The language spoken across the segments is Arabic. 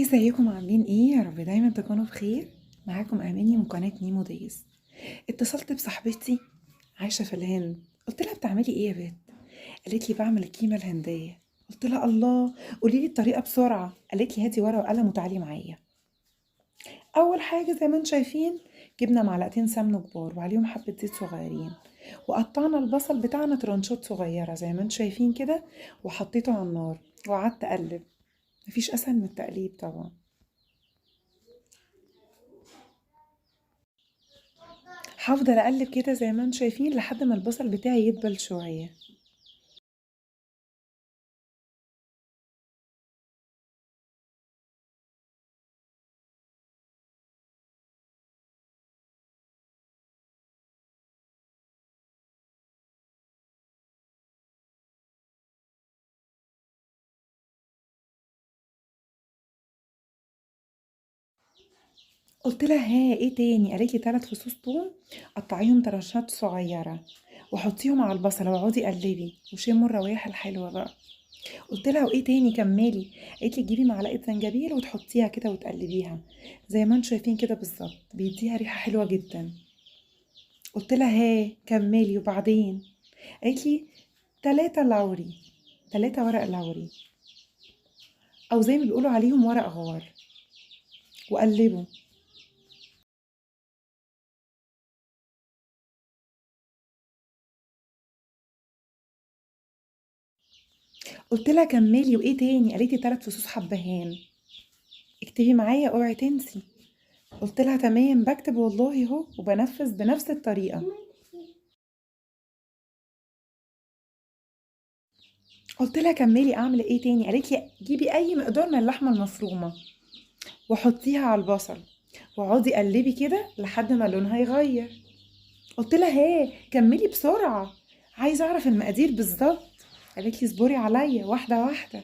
ازيكم عاملين ايه؟ يا رب دايما تكونوا بخير. معاكم اماني من قناة نيمو دايز. اتصلت بصاحبتي عايشة في الهند، قلت لها بتعملي ايه يا بنت؟ قالت لي بعمل الكيمة الهندية. قلت لها الله، قولي لي الطريقة بسرعة. قالت لي هاتي ورقة وقلم وتعالي معايا. اول حاجة زي ما انتم شايفين، جبنا معلقتين سمن كبار وعليهم حبة زيت صغيرين، وقطعنا البصل بتاعنا ترانشات صغيرة زي ما انتم شايفين كده، وحطيته على النار وقعدت اقلب. مفيش اسهل من التقليب طبعا. هفضل اقلب كده زي ما انتم شايفين لحد ما البصل بتاعي يدبل شويه. قلت لها ها ايه تاني؟ قالت لي 3 فصوص ثوم، قطعيهم طرنشات صغيره وحطيهم على البصله واقعدي قلبي وشموا الروايح الحلوه بقى. قلت لها وايه تاني؟ كملي. قالت لي تجيبي معلقه زنجبيل وتحطيها كده وتقلبيها زي ما انتم شايفين كده بالظبط، بيديها ريحه حلوه جدا. قلت لها ها كملي وبعدين. قالت لي 3 لوري، 3 ورق لوري، او زي ما بيقولوا عليهم ورق غار، وقلبه. قلت لها كملي وايه تاني؟ قالت لي 3 فصوص حبهان. اكتبي معايا اوعي تنسي. قلت لها تمام بكتب والله اهو وبنفذ بنفس الطريقه. قلت لها كملي اعمل ايه تاني؟ قالت لي جيبي اي مقدار من اللحمه المفرومه وحطيها على البصل واقعدي قلبي كده لحد ما لونها يغير. قلت لها ها كملي بسرعه، عايزه اعرف المقادير بالظبط. قالت لي اصبري عليا واحده واحده.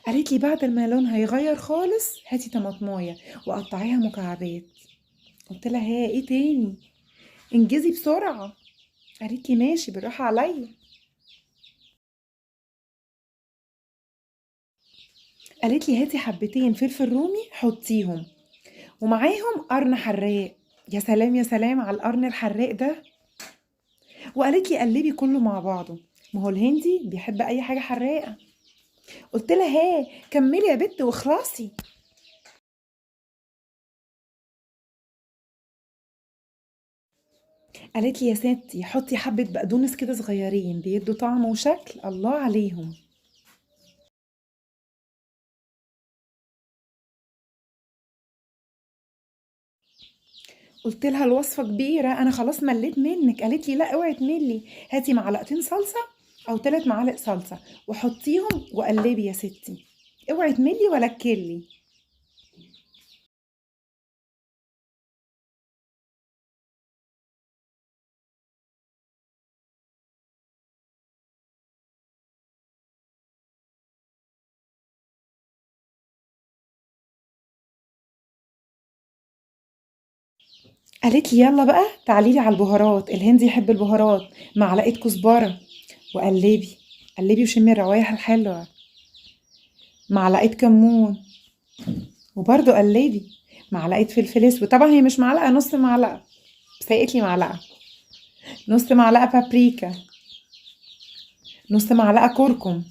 قالت لي بعد ما لونها يغير خالص هاتي طماطمايه وقطعيها مكعبات. قلت لها ها ايه تاني؟ انجزي بسرعة. قالت لي ماشي بالراحة عليا. قالت لي هاتي حبتين فلفل رومي حطيهم ومعاهم قرن حراق. يا سلام يا سلام على القرن الحراق ده. وقالت لي قلبي كله مع بعضه، ما هو الهندي بيحب اي حاجة حراقة. قلت لها ها كملي يا بت واخلصي. قالت لي يا ستي حطي حبة بقدونس كده صغيرين بيدوا طعم وشكل الله عليهم. قلت لها الوصفة كبيرة أنا خلاص مليت منك. قالت لي لا اوعي تملي، هاتي معلقتين صلصة أو 3 معالق صلصة وحطيهم وقلبي يا ستي، اوعي تملي ولا تكلي. قالت لي يلا بقى تعالي لي على البهارات، الهندي يحب البهارات. معلقة كزبرة وقلبي، قلبي وشمي الروايح الحلوة. معلقة كمون وبرضه قلبي. معلقة فلفل اسود، طبعا هي مش معلقة، نص معلقة، بس هي قالت لي معلقة. نص معلقة بابريكا، نص معلقة كركم،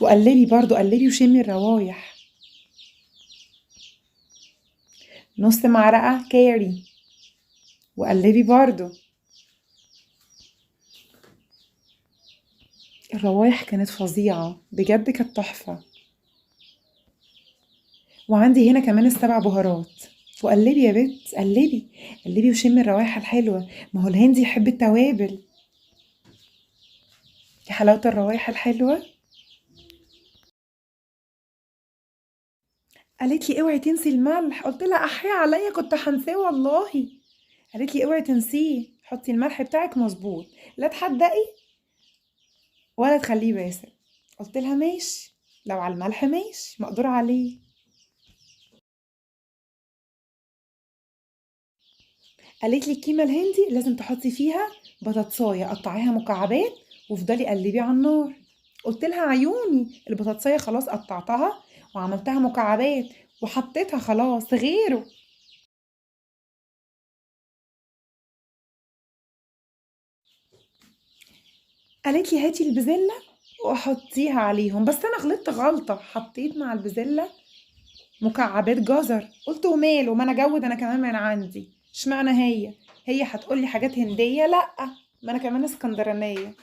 وقلبي برضو قلبي وشمي الروايح. نص معلقة كاري وقلبي برضو. الروايح كانت فظيعة بجد، كانت تحفة. وعندي هنا كمان ال7 بهارات. وقلبي يا بت قلبي، قلبي وشمي الروايح الحلوة، ما هو الهندي يحب التوابل. يا حلاوة الروايح الحلوة. قالت لي اوعي تنسي الملح. قلت لها احيي عليا كنت هنساه والله. قالت لي اوعي تنسيه، حطي الملح بتاعك مظبوط، لا تحدقي ولا تخليه باسل. قلت لها ماشي، لو على الملح ماشي مقدور عليه. قالت لي الكيمة الهندي لازم تحطي فيها بطاطساية قطعيها مكعبات وافضلي قلبي على النار. قلت لها عيوني، البطاطساية خلاص قطعتها وعملتها مكعبات وحطيتها خلاص غيره. قالت لي هاتي البزلة وحطيها عليهم، بس انا غلطت غلطة، حطيت مع البزلة مكعبات جزر. قلت وماله، ما انا اجود انا كمان من عندي، اشمعنى هي هتقولي حاجات هندية؟ لا، ما انا كمان اسكندرانية،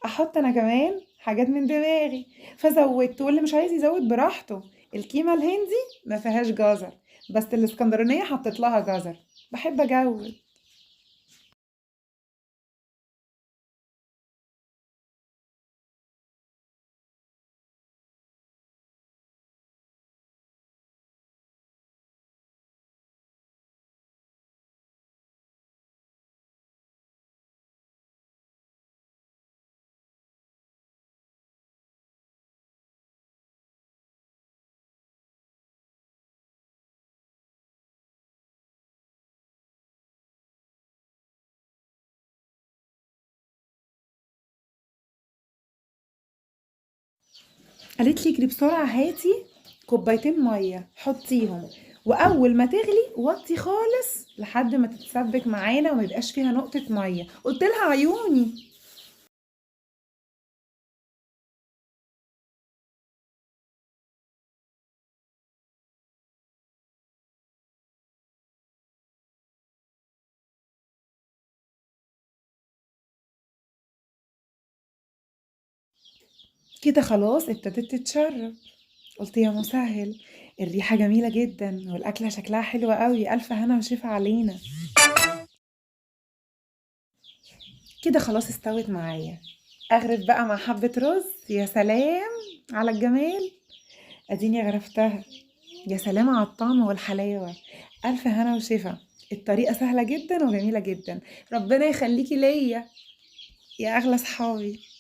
احط انا كمان حاجات من دماغي. فزودت، واللي مش عايز يزود براحته. الكيمة الهندي ما فيهاش جزر، بس الاسكندرانية حطيت لها جزر. بحب اجود. قالت لي اجري بسرعة هاتي كوبايتين مية حطيهم، واول ما تغلي وطي خالص لحد ما تتسبك معانا وما يبقاش فيها نقطة مية. قلت لها عيوني. كده خلاص ابتدت تتشرب. قلت يا مسهل، الريحة جميلة جدا والأكلة شكلها حلو قوي، ألف هنا وشفا علينا. كده خلاص استوت معايا. أغرف بقى مع حبة رز، يا سلام على الجمال. أديني غرفتها. يا سلام على الطعم والحلاوة. ألف هنا وشفا. الطريقة سهلة جدا وجميلة جدا. ربنا يخليكي ليا يا أغلى صحابي.